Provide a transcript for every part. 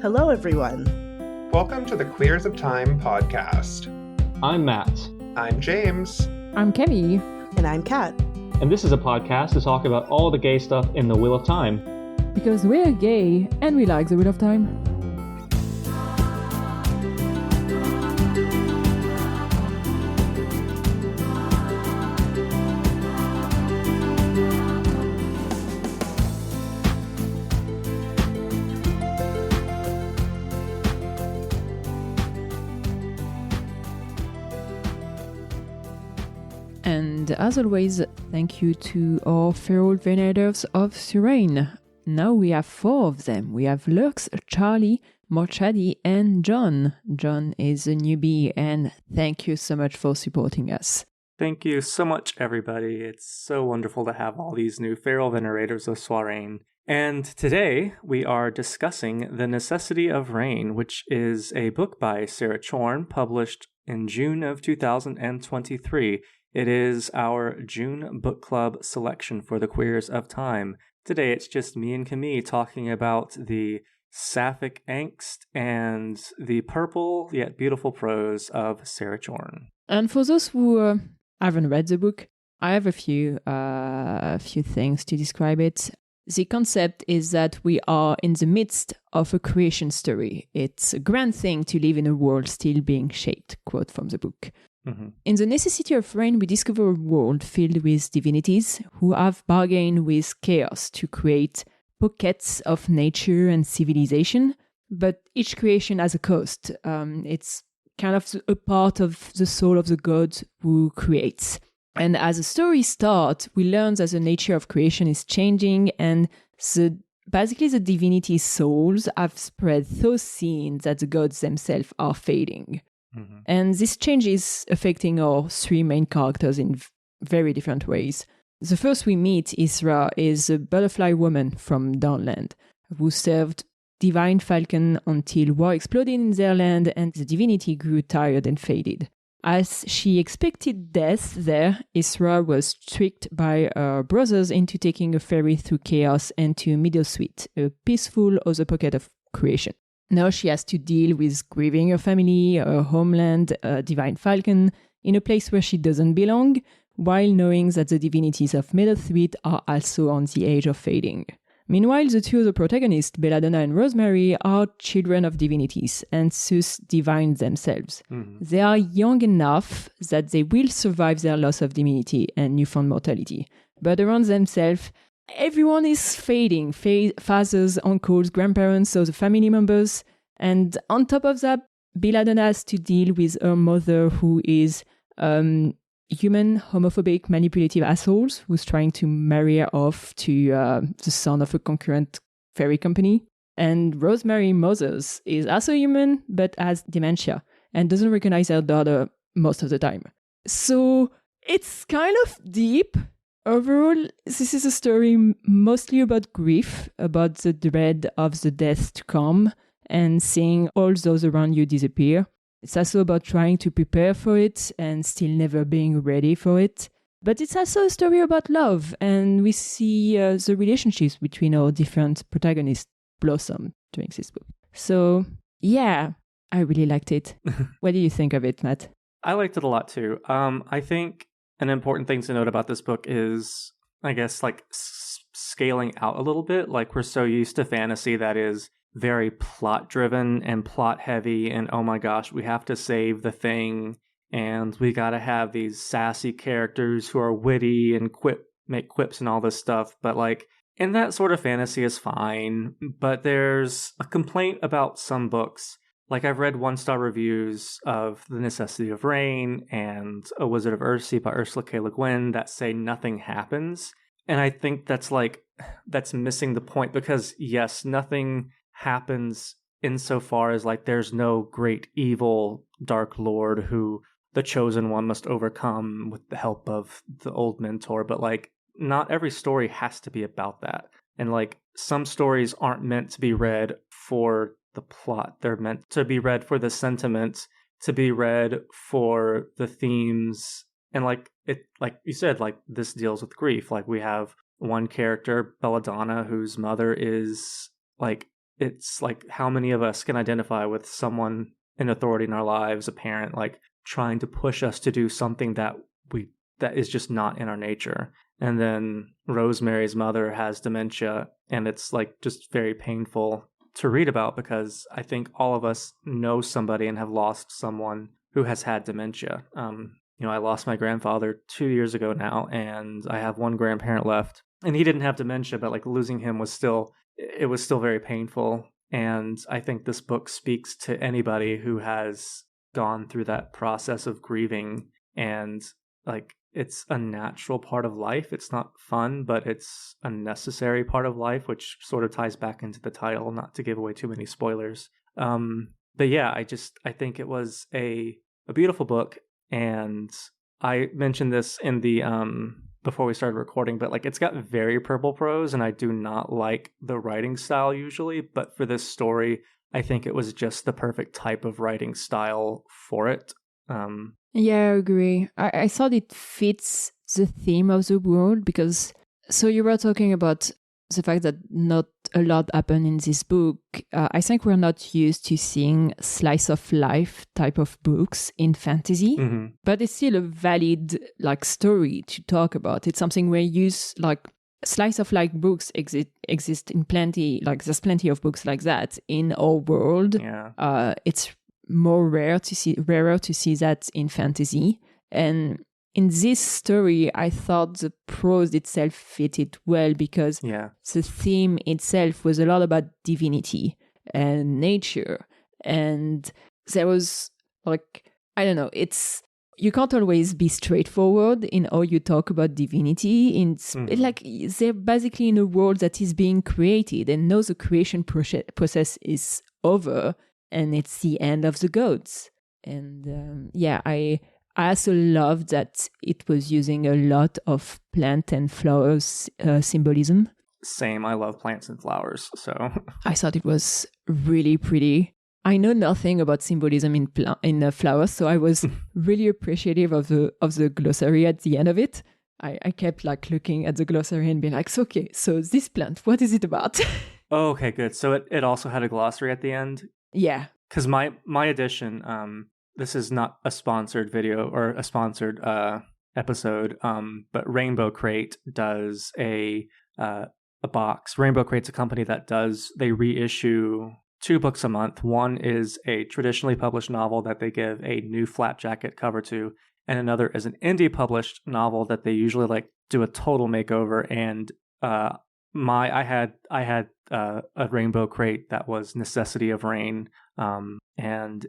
Hello, everyone. Welcome to the Queers of Time podcast. I'm Matt. I'm James. I'm Camille. And I'm Kat. And this is a podcast to talk about all the gay stuff in the Wheel of Time. Because we're gay and we like the Wheel of Time. And as always, thank you to our feral venerators of Surrain. Now we have 4 of them. We have Lurks, Charlie, Morchadi, and John. John is a newbie, and thank you so much for supporting us. Thank you so much, everybody. It's so wonderful to have all these new feral venerators of Soirain. And today we are discussing The Necessity of Rain, which is a book by Sarah Chorn, published in June of 2023. It is our June book club selection for the Queers of Time. Today it's just me and Camille talking about the Sapphic Angst and the purple yet beautiful prose of Sarah Chorn. And for those who haven't read the book, I have a few things to describe it. The concept is that we are in the midst of a creation story. It's a grand thing to live in a world still being shaped, quote from the book. Mm-hmm. In The Necessity of Rain, we discover a world filled with divinities who have bargained with chaos to create pockets of nature and civilization, but each creation has a cost. It's kind of a part of the soul of the god who creates. And as the story starts, we learn that the nature of creation is changing and basically the divinities' souls have spread so thin that the gods themselves are fading. Mm-hmm. And this change is affecting our 3 main characters in very different ways. The first we meet, Isra, is a butterfly woman from Downland who served divine falcon until war exploded in their land and the divinity grew tired and faded. As she expected death there, Isra was tricked by her brothers into taking a ferry through chaos and to Middlesweet, a peaceful other pocket of creation. Now she has to deal with grieving her family, her homeland, a divine falcon, in a place where she doesn't belong, while knowing that the divinities of Middlesweet are also on the edge of fading. Meanwhile, the 2 other protagonists, Belladonna and Rosemary, are children of divinities, and thus divine themselves. Mm-hmm. They are young enough that they will survive their loss of divinity and newfound mortality. But around themselves, everyone is fading. Fathers, uncles, grandparents, other family members. And on top of that, Belladonna has to deal with her mother, who is human, homophobic, manipulative assholes who's trying to marry her off to the son of a concurrent ferry company. And Rosemary Moses is also human, but has dementia and doesn't recognize her daughter most of the time. So it's kind of deep. Overall, this is a story mostly about grief, about the dread of the death to come, and seeing all those around you disappear. It's also about trying to prepare for it and still never being ready for it. But it's also a story about love, and we see the relationships between our different protagonists blossom during this book. So, yeah, I really liked it. What do you think of it, Matt? I liked it a lot too. I think an important thing to note about this book is, I guess, like scaling out a little bit. Like, we're so used to fantasy that is very plot driven and plot heavy, and oh my gosh, we have to save the thing, and we gotta have these sassy characters who are witty and make quips and all this stuff. But like, and that sort of fantasy is fine, but there's a complaint about some books. Like, I've read 1-star reviews of The Necessity of Rain and A Wizard of Earthsea by Ursula K. Le Guin that say nothing happens. And I think that's missing the point, because yes, nothing happens insofar as like there's no great evil dark lord who the chosen one must overcome with the help of the old mentor, but like not every story has to be about that. And like some stories aren't meant to be read for the plot, they're meant to be read for the sentiment, to be read for the themes. And like you said, like this deals with grief. Like we have one character, Belladonna, whose mother is it's like how many of us can identify with someone in authority in our lives, a parent, like trying to push us to do something that is just not in our nature. And then Rosemary's mother has dementia, and it's like just very painful to read about, because I think all of us know somebody and have lost someone who has had dementia. I lost my grandfather 2 years ago now, and I have one grandparent left, and he didn't have dementia, but like losing him was still very painful. And I think this book speaks to anybody who has gone through that process of grieving, and like it's a natural part of life. It's not fun, but it's a necessary part of life, which sort of ties back into the title, not to give away too many spoilers. But yeah, I think it was a beautiful book. And I mentioned this in the before we started recording, but like it's got very purple prose, and I do not like the writing style usually, but for this story, I think it was just the perfect type of writing style for it. Yeah, I agree. I thought it fits the theme of the world, because so you were talking about the fact that not a lot happened in this book. I think we're not used to seeing slice of life type of books in fantasy, but it's still a valid like story to talk about. It's something we use, like slice of life books exist in plenty, like there's plenty of books like that in our world. Yeah. It's rarer to see that in fantasy. And in this story, I thought the prose itself fitted well, because the theme itself was a lot about divinity and nature. And there was like, I don't know, you can't always be straightforward in how you talk about divinity. It's like they're basically in a world that is being created, and now the creation process is over, and it's the end of the gods. And I also loved that it was using a lot of plant and flowers symbolism. Same, I love plants and flowers, so I thought it was really pretty. I know nothing about symbolism in flowers, so I was really appreciative of the glossary at the end of it. I kept like looking at the glossary and being like, okay, so this plant, what is it about? Oh, okay, good. So it also had a glossary at the end? Yeah. Because my edition, this is not a sponsored video or a sponsored episode, but Rainbow Crate does a box. Rainbow Crate's a company that they reissue 2 books a month. One is a traditionally published novel that they give a new flat jacket cover to, and another is an indie published novel that they usually like do a total makeover. And I had a Rainbow Crate that was Necessity of Rain, and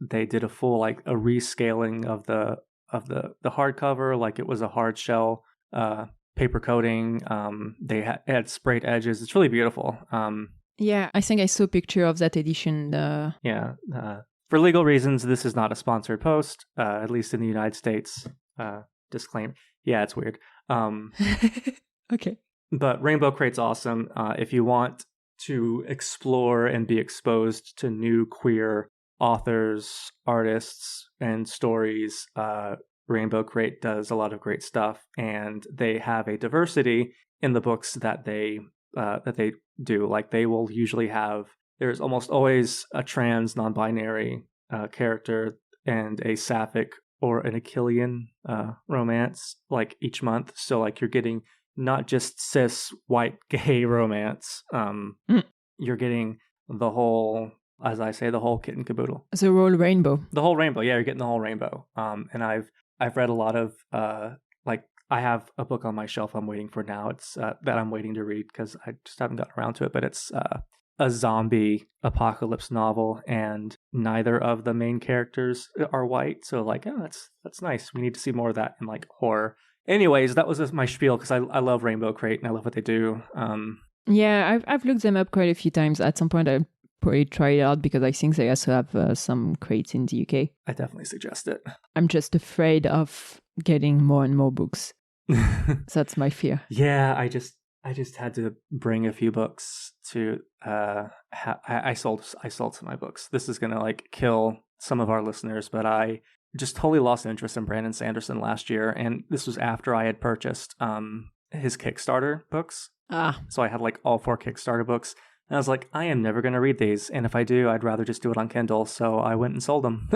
they did a full like a rescaling of the hardcover, like it was a hard shell paper coating. They had sprayed edges. It's really beautiful. Yeah, I think I saw a picture of that edition. For legal reasons, this is not a sponsored post, at least in the United States. Disclaimer. Yeah, it's weird. Okay. But Rainbow Crate's awesome. If you want to explore and be exposed to new queer authors, artists, and stories, Rainbow Crate does a lot of great stuff, and they have a diversity in the books that they do. Like they will usually there's almost always a trans non-binary character and a Sapphic or an Achillean romance like each month. So like you're getting not just cis white gay romance. You're getting the whole, as I say, the whole kit and caboodle. The whole rainbow. The whole rainbow. Yeah, you're getting the whole rainbow. And I've read a lot of I have a book on my shelf I'm waiting for now. It's that I'm waiting to read because I just haven't gotten around to it. But it's a zombie apocalypse novel, and neither of the main characters are white. So like, oh, that's nice. We need to see more of that in like horror. Anyways, that was my spiel because I love Rainbow Crate and I love what they do. Yeah, I've looked them up quite a few times. At some point, I'll probably try it out because I think they also have some crates in the UK. I definitely suggest it. I'm just afraid of getting more and more books. That's my fear. Yeah, I just had to bring a few books to. I sold some of my books. This is gonna like kill some of our listeners, but I just totally lost interest in Brandon Sanderson last year, and this was after I had purchased his Kickstarter books. So I had like all 4 Kickstarter books. And I was like, I am never going to read these. And if I do, I'd rather just do it on Kindle. So I went and sold them.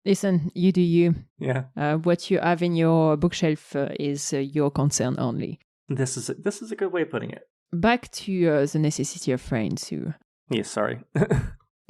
Listen, you do you. Yeah. What you have in your bookshelf is your concern only. This is a good way of putting it. Back to the necessity of friends. Yes, sorry.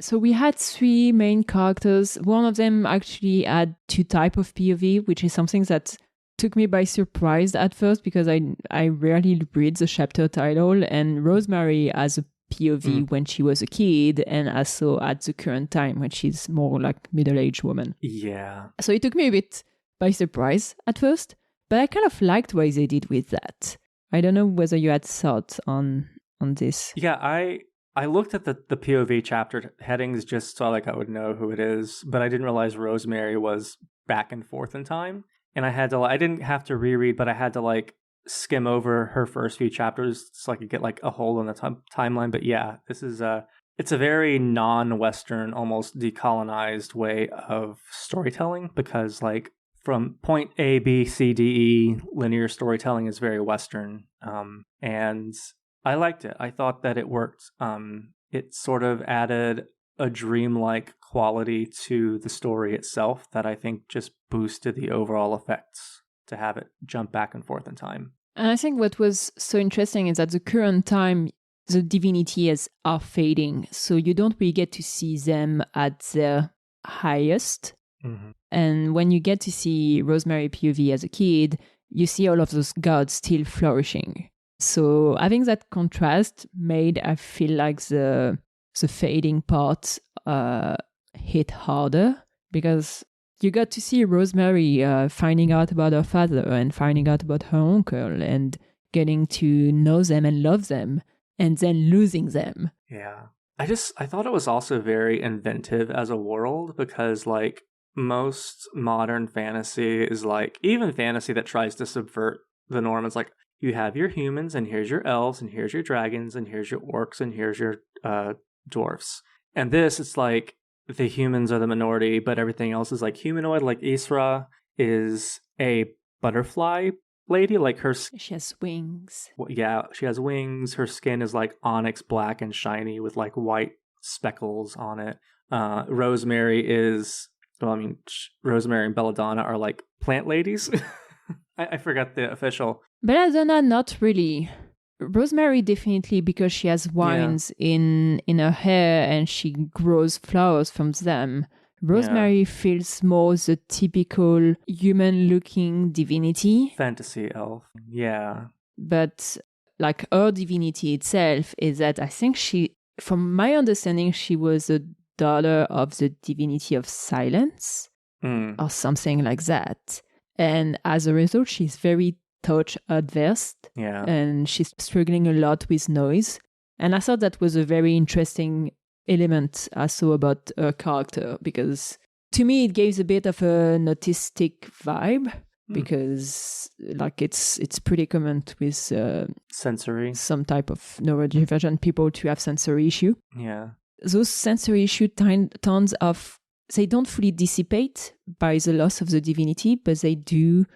So we had 3 main characters. One of them actually had 2 types of POV, which is something that took me by surprise at first because I rarely read the chapter title. And Rosemary has a POV when she was a kid and also at the current time when she's more like middle-aged woman. Yeah. So it took me a bit by surprise at first, but I kind of liked what they did with that. I don't know whether you had thoughts on this. Yeah, I looked at the POV chapter headings just so like I would know who it is, but I didn't realize Rosemary was back and forth in time. And I didn't have to reread, but I had to like skim over her first few chapters so I could get like a hold on the timeline. But yeah, this is it's a very non-Western, almost decolonized way of storytelling because like from point A, B, C, D, E, linear storytelling is very Western. And I liked it. I thought that it worked. It sort of added a dreamlike quality to the story itself that I think just boosted the overall effects to have it jump back and forth in time. And I think what was so interesting is at the current time, the divinities are fading. So you don't really get to see them at their highest. Mm-hmm. And when you get to see Rosemary POV as a kid, you see all of those gods still flourishing. So having that contrast made I feel like the fading part hit harder because you got to see Rosemary finding out about her father and finding out about her uncle and getting to know them and love them and then losing them. Yeah. I thought it was also very inventive as a world because like most modern fantasy is like, even fantasy that tries to subvert the norm is like, you have your humans and here's your elves and here's your dragons and here's your orcs and here's your dwarfs. And this, it's like the humans are the minority, but everything else is like humanoid. Like Isra is a butterfly lady, like her... She has wings. Well, yeah, she has wings. Her skin is like onyx black and shiny with like white speckles on it. Rosemary is... Well, I mean, Rosemary and Belladonna are like plant ladies. I forgot the official. Belladonna, not really. Rosemary, definitely, because she has vines in her hair and she grows flowers from them. Rosemary feels more the typical human-looking divinity. Fantasy elf, yeah. But like her divinity itself is that I think from my understanding, she was a daughter of the divinity of silence or something like that. And as a result, she's very touch adverse. Yeah. And she's struggling a lot with noise. And I thought that was a very interesting element I saw about her character because to me it gives a bit of an autistic vibe because like it's pretty common with sensory, some type of neurodivergent people to have sensory issue. Yeah. Those sensory issues tons of they don't fully dissipate by the loss of the divinity, but they do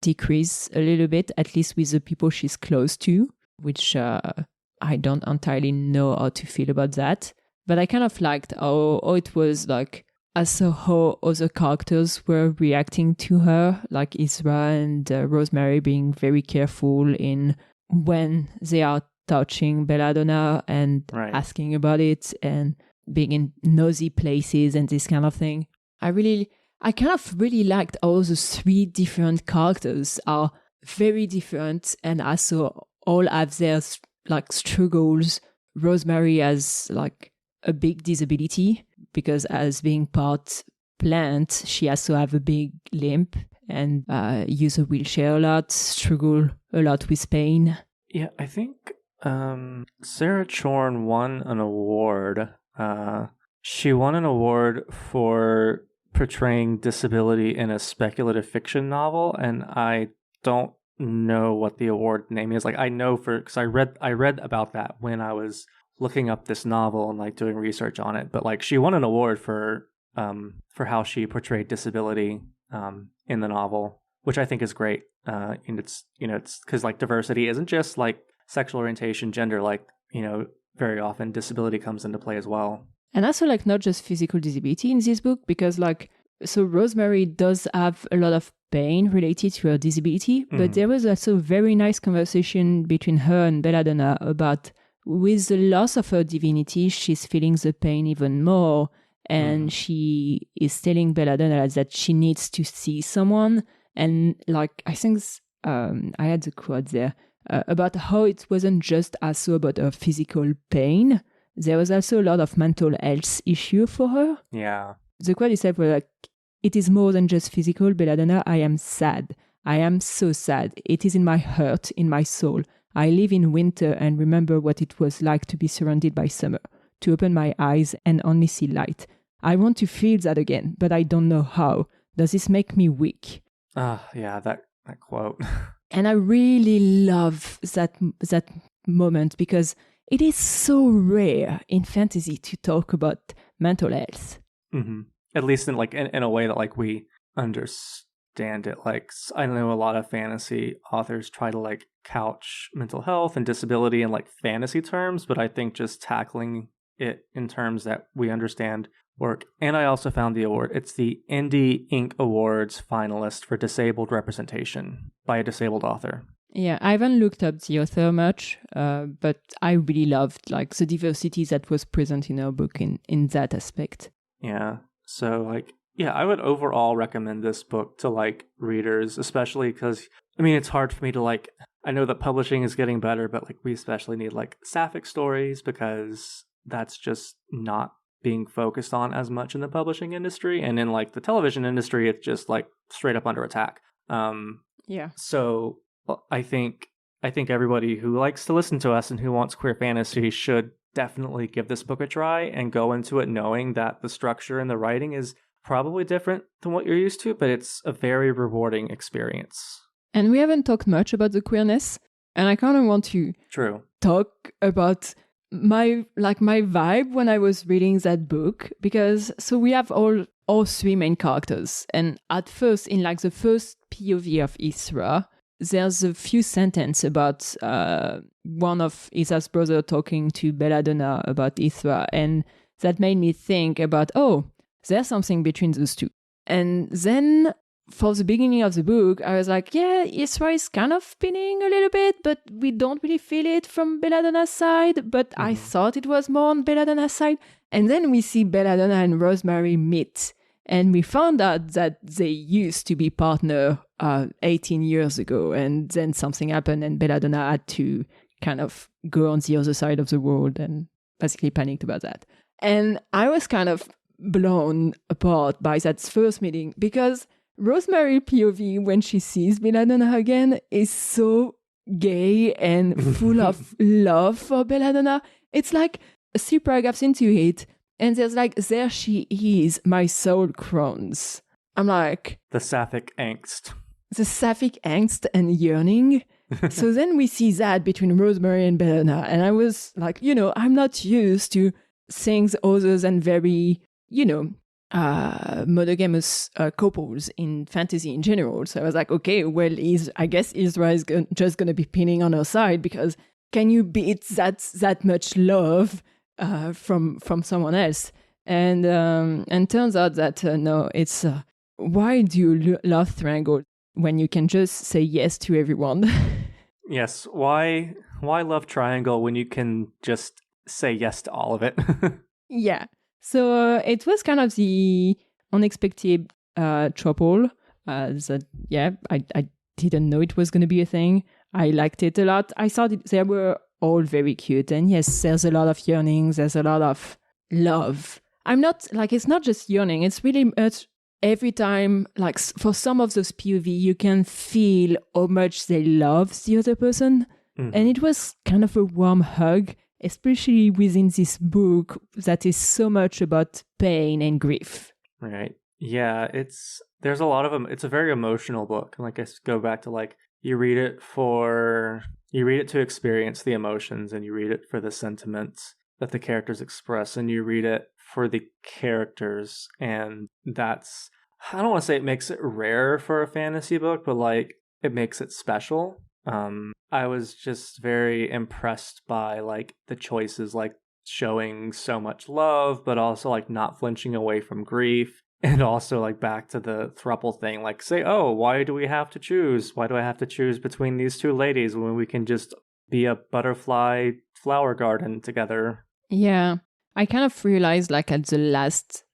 decrease a little bit, at least with the people she's close to, which I don't entirely know how to feel about that. But I kind of liked how it was like, I saw how other characters were reacting to her, like Isra and Rosemary being very careful in when they are touching Belladonna and asking about it and being in nosy places and this kind of thing. I kind of really liked how the 3 different characters are very different and also all have their like struggles. Rosemary has like a big disability because as being part plant, she has to have a big limp and use a wheelchair a lot, struggle a lot with pain. Yeah, I think Sarah Chorn won an award. She won an award for portraying disability in a speculative fiction novel, and I don't know what the award name is. Like I know because I read about that when I was looking up this novel and like doing research on it. But like she won an award for how she portrayed disability in the novel, which I think is great. And it's because like diversity isn't just like sexual orientation, gender. Like very often disability comes into play as well. And also, like, not just physical disability in this book, because, like, so Rosemary does have a lot of pain related to her disability, but there was also a very nice conversation between her and Belladonna about, with the loss of her divinity, she's feeling the pain even more. And she is telling Belladonna that she needs to see someone. And, like, I think I had the quote there about how it wasn't just also about her physical pain. There was also a lot of mental health issue for her. Yeah. The quote itself was like, "It is more than just physical, Belladonna. I am sad. I am so sad. It is in my heart, in my soul. I live in winter and remember what it was like to be surrounded by summer, to open my eyes and only see light. I want to feel that again, but I don't know how. Does this make me weak?" Yeah, that quote. And I really love that moment, because it is so rare in fantasy to talk about mental health. At least in a way that like we understand it. Like, I know a lot of fantasy authors try to like couch mental health and disability in like fantasy terms, but I think just tackling it in terms that we understand work. And I also found the award. It's the Indie Ink Awards finalist for disabled representation by a disabled author. Yeah, I haven't looked up the author much, but I really loved like the diversity that was present in her book in that aspect. Yeah. So like, yeah, I would overall recommend this book to like readers, especially because, I mean, it's hard for me to like, I know that publishing is getting better, but like we especially need like Sapphic stories because that's just not being focused on as much in the publishing industry. And in like the television industry, it's just like straight up under attack. Yeah. So I think everybody who likes to listen to us and who wants queer fantasy should definitely give this book a try and go into it knowing that the structure and the writing is probably different than what you're used to, but it's a very rewarding experience. And we haven't talked much about the queerness, and I kind of want to talk about my vibe when I was reading that book, because so we have all three main characters, and at first in like the first POV of Isra, there's a few sentences about one of Isa's brother talking to Belladonna about Isra, and that made me think about, oh, there's something between those two. And then for the beginning of the book, I was like, yeah, Isra is kind of spinning a little bit, but we don't really feel it from Belladonna's side, but I thought it was more on Belladonna's side. And then we see Belladonna and Rosemary meet, and we found out that they used to be partner 18 years ago, and then something happened and Belladonna had to kind of go on the other side of the world and basically panicked about that. And I was kind of blown apart by that first meeting, because Rosemary POV, when she sees Belladonna again, is so gay and full of love for Belladonna. It's like a few paragraphs into it, and there's like, there she is, my soul groans. I'm like... The Sapphic Angst. The Sapphic Angst and yearning. So then we see that between Rosemary and Belladonna, and I was like, I'm not used to things other than very, monogamous couples in fantasy in general. So I was like, okay, well, I guess Isra is just going to be pinning on her side, because can you beat that much love from someone else? And turns out that no, it's why do you love triangle when you can just say yes to everyone? Yes, why love triangle when you can just say yes to all of it? Yeah. So it was kind of the unexpected trouble. I didn't know it was going to be a thing. I liked it a lot. I thought they were all very cute. And yes, there's a lot of yearnings. There's a lot of love. I'm not like, it's not just yearning. It's really every time, like for some of those POV, you can feel how much they love the other person. And it was kind of a warm hug, especially within this book that is so much about pain and grief. Right. Yeah, there's a lot of them. It's a very emotional book. Like, I go back to like, you read it to experience the emotions, and you read it for the sentiments that the characters express, and you read it for the characters. And that's, I don't want to say it makes it rare for a fantasy book, but like, it makes it special. I was just very impressed by like the choices, like showing so much love, but also like not flinching away from grief. And also like back to the throuple thing, like say, oh, why do we have to choose? Why do I have to choose between these two ladies when we can just be a butterfly flower garden together? Yeah. I kind of realized like at the last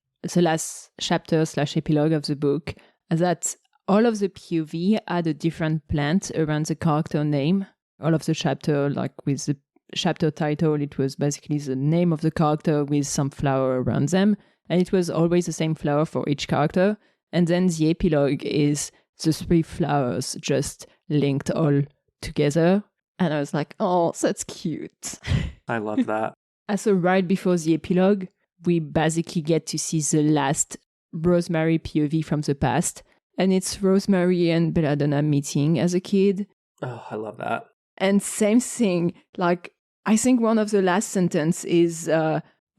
chapter / epilogue of the book that all of the POV had a different plant around the character name. All of the chapter, like with the chapter title, it was basically the name of the character with some flower around them. And it was always the same flower for each character. And then the epilogue is the 3 flowers just linked all together. And I was like, oh, that's cute. I love that. So right before the epilogue, we basically get to see the last Rosemary POV from the past. And it's Rosemary and Belladonna meeting as a kid. Oh, I love that. And same thing, like, I think one of the last sentence is,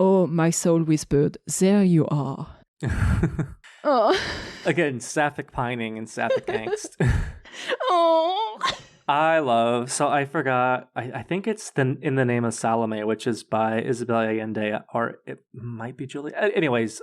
oh, my soul whispered, there you are. Oh. Again, Sapphic pining and Sapphic angst. Oh. I forgot, I think it's In the Name of Salome, which is by Isabel Allende, or it might be Julie. Anyways,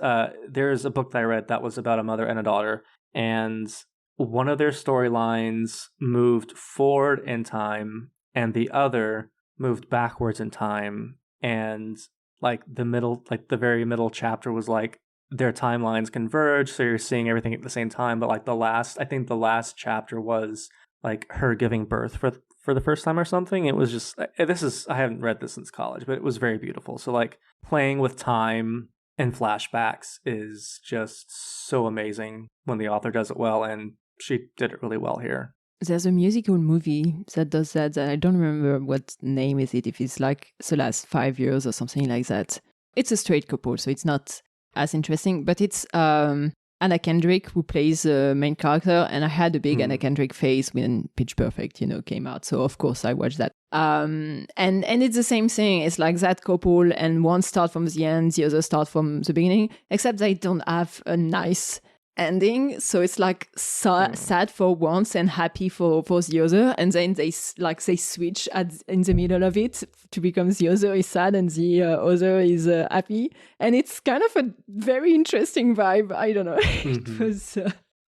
there's a book that I read that was about a mother and a daughter, and one of their storylines moved forward in time, and the other moved backwards in time, and like the very middle chapter was like their timelines converge, so you're seeing everything at the same time. But like the last chapter was like her giving birth for the first time or something. It was just, I haven't read this since college, but it was very beautiful. So like playing with time and flashbacks is just so amazing when the author does it well, and she did it really well here. There's a musical movie that does that. I don't remember what name is it, if it's like The Last 5 Years or something like that. It's a straight couple, so it's not as interesting, but it's Anna Kendrick who plays the main character, and I had a big Anna Kendrick phase when Pitch Perfect, came out, so of course I watched that. And it's the same thing. It's like that couple, and one start from the end, the other start from the beginning, except they don't have a nice ending, so it's like sad for once and happy for the other, and then they switch in the middle of it to become the other is sad and the other is happy, and it's kind of a very interesting vibe. I don't know. It was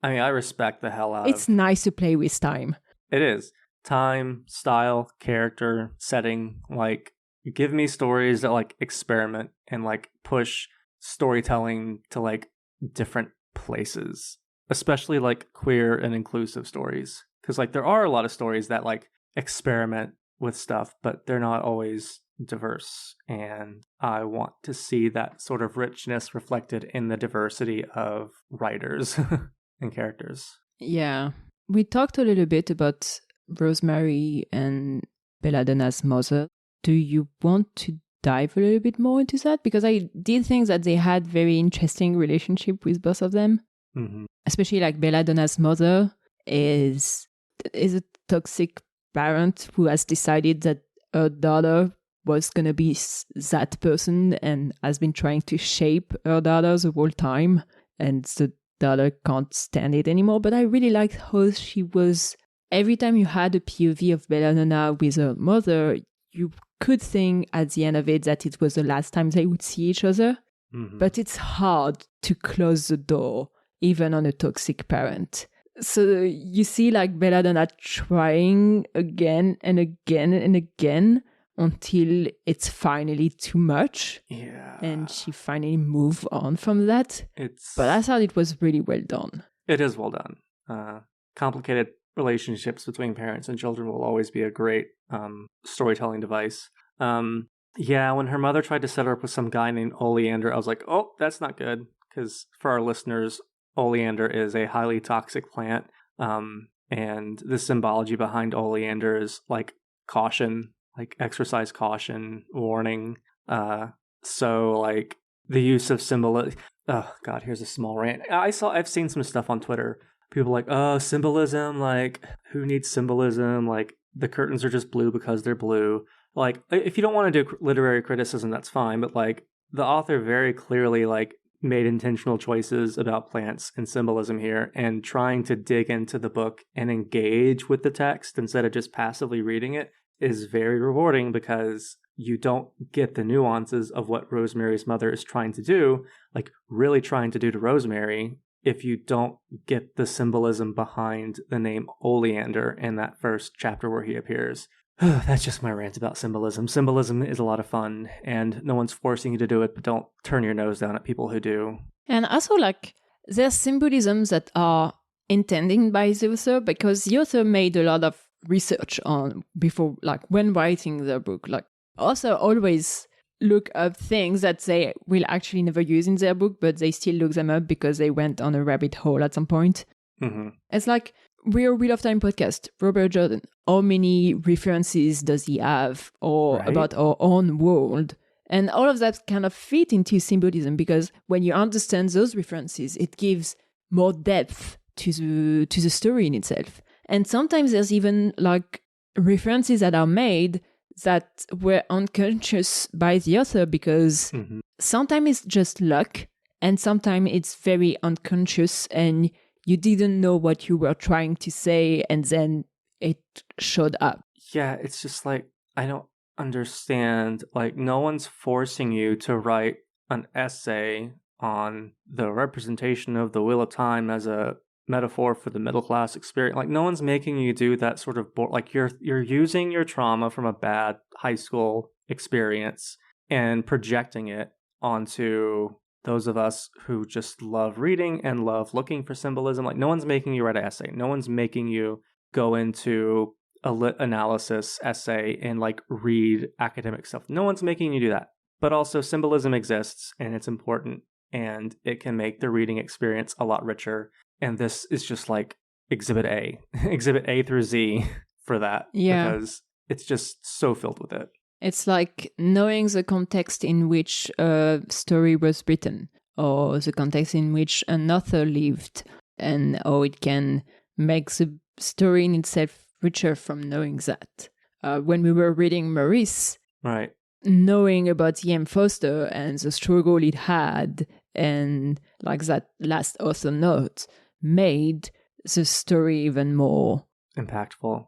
I mean, I respect the hell out it's nice to play with time. It is time, style, character, setting. Like, give me stories that like experiment and like push storytelling to like different places, especially like queer and inclusive stories, because like there are a lot of stories that like experiment with stuff, but they're not always diverse, and I want to see that sort of richness reflected in the diversity of writers and characters. Yeah, we talked a little bit about Rosemary and Belladonna's mother. Do you want to dive a little bit more into that? Because I did think that they had very interesting relationship with both of them. Especially like Belladonna's mother is a toxic parent who has decided that her daughter was going to be that person and has been trying to shape her daughter the whole time, and the daughter can't stand it anymore. But I really liked how she was, every time you had a POV of Belladonna with her mother, you could think at the end of it that it was the last time they would see each other. But it's hard to close the door, even on a toxic parent. So you see like Belladonna trying again and again and again until it's finally too much. Yeah. And she finally moved on from that. But I thought it was really well done. It is well done. Complicated relationships between parents and children will always be a great storytelling device. Yeah, when her mother tried to set her up with some guy named Oleander, I was like, oh, that's not good. Because for our listeners, Oleander is a highly toxic plant. And the symbology behind Oleander is like caution, like exercise caution, warning. So like the use of symbolism. Oh God, here's a small rant. I've seen some stuff on Twitter. People like, oh, symbolism, like who needs symbolism? Like the curtains are just blue because they're blue. Like if you don't want to do literary criticism, that's fine. But like the author very clearly like made intentional choices about plants and symbolism here, and trying to dig into the book and engage with the text instead of just passively reading it is very rewarding, because you don't get the nuances of what Rosemary's mother is trying to do, like really trying to do to Rosemary, if you don't get the symbolism behind the name Oleander in that first chapter where he appears. That's just my rant about symbolism. Symbolism is a lot of fun, and no one's forcing you to do it, but don't turn your nose down at people who do. And also, like, there's symbolisms that are intended by the author, because the author made a lot of research on before, like, when writing the book. Like, author always look up things that they will actually never use in their book, but they still look them up because they went on a rabbit hole at some point. Mm-hmm. It's like, we're a Wheel of Time podcast. Robert Jordan, how many references does he have or Right. about our own world? And all of that kind of fit into symbolism, because when you understand those references, it gives more depth to the story in itself. And sometimes there's even like references that are made that were unconscious by the author, because sometimes it's just luck and sometimes it's very unconscious and you didn't know what you were trying to say, and then it showed up. Yeah, it's just like, I don't understand. Like, no one's forcing you to write an essay on the representation of the Wheel of Time as a metaphor for the middle class experience. Like, no one's making you do that sort of like you're using your trauma from a bad high school experience and projecting it onto those of us who just love reading and love looking for symbolism. Like, no one's making you write an essay. No one's making you go into a lit analysis essay and like read academic stuff. No one's making you do that. But also, symbolism exists and it's important, and it can make the reading experience a lot richer. And this is just like exhibit A, exhibit A through Z for that. Yeah. Because it's just so filled with it. It's like knowing the context in which a story was written, or the context in which an author lived, and how it can make the story in itself richer from knowing that. When we were reading Maurice, Right. knowing about E.M. Foster and the struggle it had, and like that last author note, made the story even more Impactful.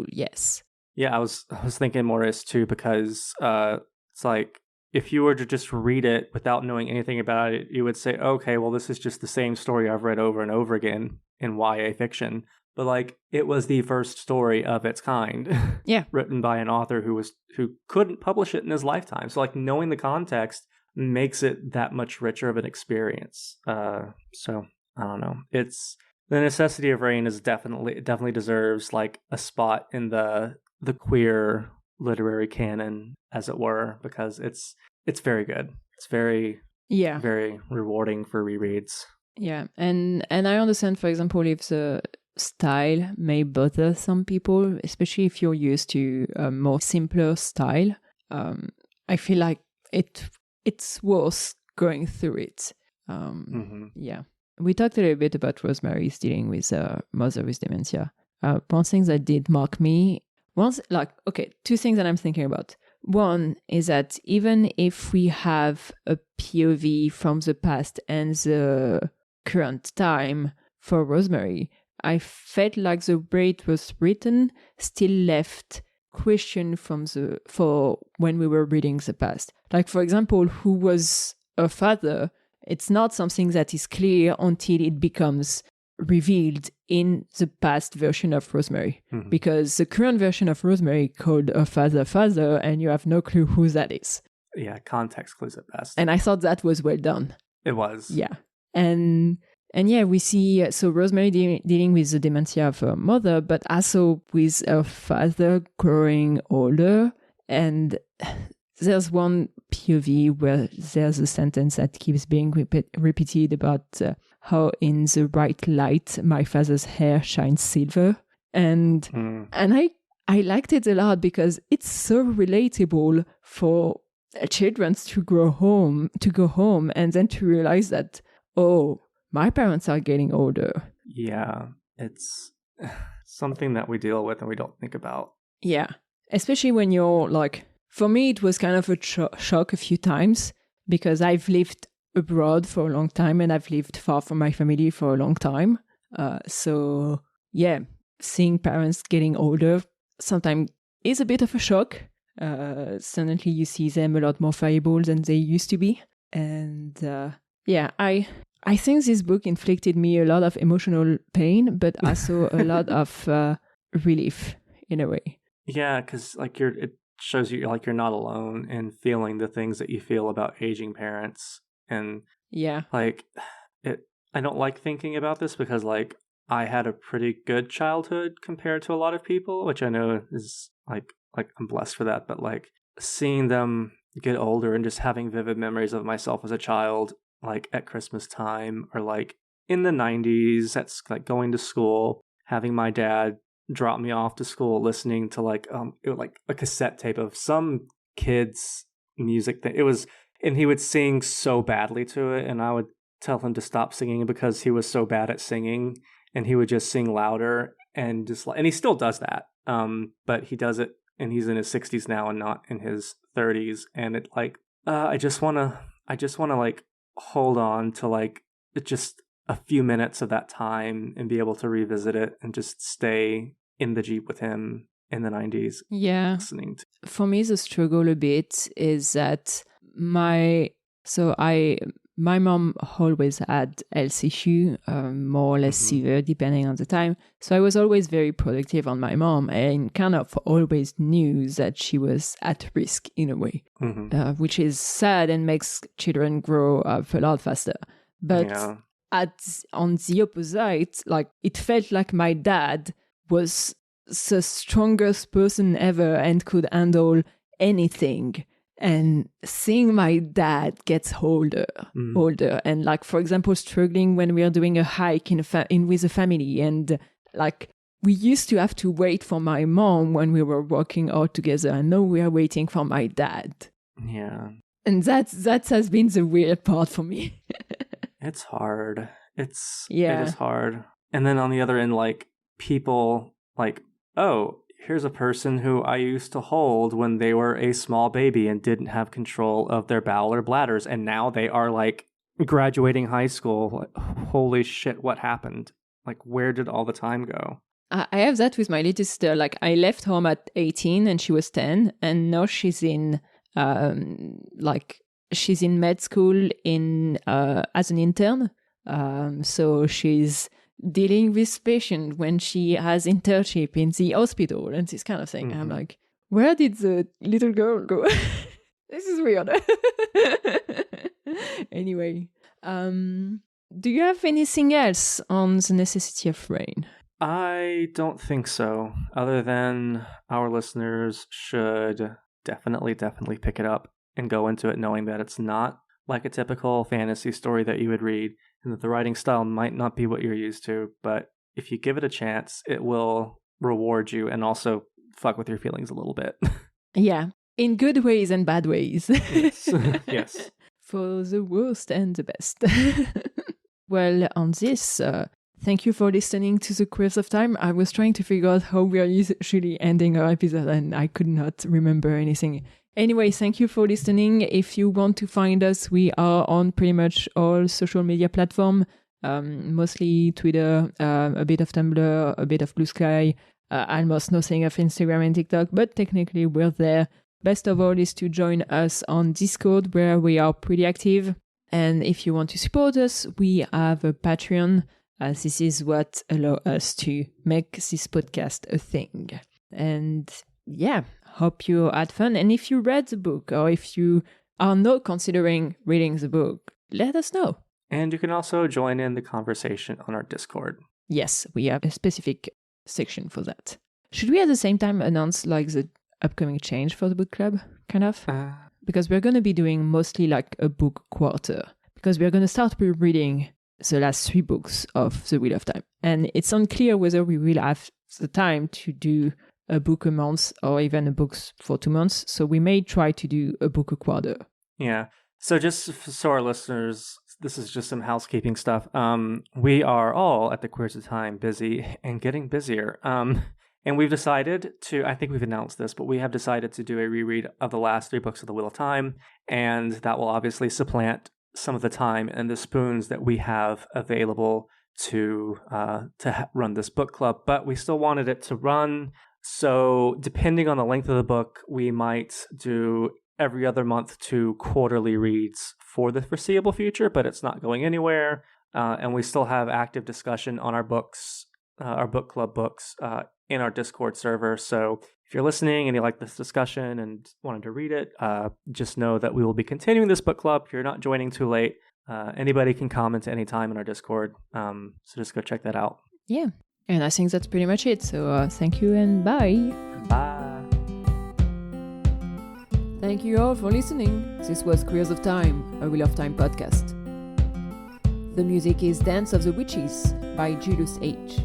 yes. Yeah, I was thinking Morris too, because it's like, if you were to just read it without knowing anything about it, you would say, okay, well, this is just the same story I've read over and over again in YA fiction. But like, it was the first story of its kind. Yeah. Written by an author who couldn't publish it in his lifetime. So like, knowing the context makes it that much richer of an experience. So I don't know. It's The Necessity of Rain is definitely deserves like a spot in the queer literary canon, as it were, because it's very good. It's very rewarding for rereads. Yeah, and I understand, for example, if the style may bother some people, especially if you're used to a more simpler style. I feel like it's worth going through it. Yeah. We talked a little bit about Rosemary's dealing with a mother with dementia. One thing that did mark me, two things that I'm thinking about. One is that even if we have a POV from the past and the current time for Rosemary, I felt like the way it was written still left question for when we were reading the past. Like, for example, who was her father? It's not something that is clear until it becomes revealed in the past version of Rosemary. Mm-hmm. Because the current version of Rosemary called her father, and you have no clue who that is. Yeah, context clues at best. And I thought that was well done. It was. Yeah. And yeah, we see, so Rosemary dealing with the dementia of her mother, but also with her father growing older. And there's one POV where there's a sentence that keeps being repeated about how in the right light my father's hair shines silver. And I liked it a lot because it's so relatable for children to go home and then to realize that, oh, my parents are getting older. Yeah, it's something that we deal with and we don't think about. Yeah, especially when you're like, for me, it was kind of a shock a few times because I've lived abroad for a long time and I've lived far from my family for a long time. So yeah, seeing parents getting older sometimes is a bit of a shock. Suddenly you see them a lot more fallible than they used to be. And yeah, I think this book inflicted me a lot of emotional pain, but also a lot of relief in a way. Yeah, because like it shows you like you're not alone in feeling the things that you feel about aging parents. And yeah, like I don't like thinking about this because like I had a pretty good childhood compared to a lot of people, which I know is like I'm blessed for that, but like seeing them get older and just having vivid memories of myself as a child, like at Christmas time or like in the 90s, that's like going to school, having my dad drop me off to school, listening to like it was like a cassette tape of some kid's music thing. It was, and he would sing so badly to it, and I would tell him to stop singing because he was so bad at singing, and he would just sing louder and just like, and he still does that. But he does it, and he's in his 60s now and not in his 30s, and it like I just want to like hold on to like just a few minutes of that time and be able to revisit it and just stay in the Jeep with him in the 90s. Yeah. Listening to. For me, the struggle a bit is that my mom always had health issue, more or less severe, depending on the time. So I was always very protective on my mom and kind of always knew that she was at risk in a way, which is sad and makes children grow up a lot faster. But on the opposite, like it felt like my dad was the strongest person ever and could handle anything. And seeing my dad gets older, and like, for example, struggling when we are doing a hike with a family, and like we used to have to wait for my mom when we were walking out together, and now we are waiting for my dad. Yeah. And that has been the weird part for me. It's hard. It is hard. And then on the other end, like people like, oh, here's a person who I used to hold when they were a small baby and didn't have control of their bowel or bladders. And now they are like graduating high school. Like, holy shit, what happened? Like, where did all the time go? I have that with my little sister. Like, I left home at 18 and she was 10. And now she's in, she's in med school as an intern. So she's dealing with patient when she has internship in the hospital and this kind of thing. I'm like, where did the little girl go? This is weird. Anyway, do you have anything else on the necessity of rain? I don't think so, other than our listeners should definitely pick it up and go into it knowing that it's not like a typical fantasy story that you would read, and that the writing style might not be what you're used to, but if you give it a chance, it will reward you and also fuck with your feelings a little bit. Yeah, in good ways and bad ways. Yes. Yes. For the worst and the best. Well, on this, thank you for listening to The Queers of Time. I was trying to figure out how we are usually ending our episode, and I could not remember anything. Anyway, thank you for listening. If you want to find us, we are on pretty much all social media platforms, mostly Twitter, a bit of Tumblr, a bit of Blue Sky, almost nothing of Instagram and TikTok, but technically we're there. Best of all is to join us on Discord, where we are pretty active. And if you want to support us, we have a Patreon. This is what allows us to make this podcast a thing. And yeah, hope you had fun. And if you read the book, or if you are not considering reading the book, let us know. And you can also join in the conversation on our Discord. Yes, we have a specific section for that. Should we at the same time announce like the upcoming change for the book club, kind of? Because we're going to be doing mostly like a book quarter. Because we're going to start reading the last 3 books of The Wheel of Time. And it's unclear whether we will have the time to do a book a month or even a book for 2 months. So we may try to do a book a quarter. Yeah. So just so our listeners, this is just some housekeeping stuff. We are all at the Queers of Time busy and getting busier. And we've decided to, I think we've announced this, but we have decided to do a reread of the last 3 books of The Wheel of Time. And that will obviously supplant some of the time and the spoons that we have available to run this book club, but we still wanted it to run. So depending on the length of the book, we might do every other month 2 quarterly reads for the foreseeable future, but it's not going anywhere. And we still have active discussion on our books, our book club books, in our Discord server. So if you're listening and you like this discussion and wanted to read it, just know that we will be continuing this book club. If you're not joining too late, anybody can comment anytime in our Discord. So just go check that out. Yeah. And I think that's pretty much it. So thank you and bye. Bye. Thank you all for listening. This was Queers of Time, a Wheel of Time podcast. The music is Dance of the Witches by Julius H.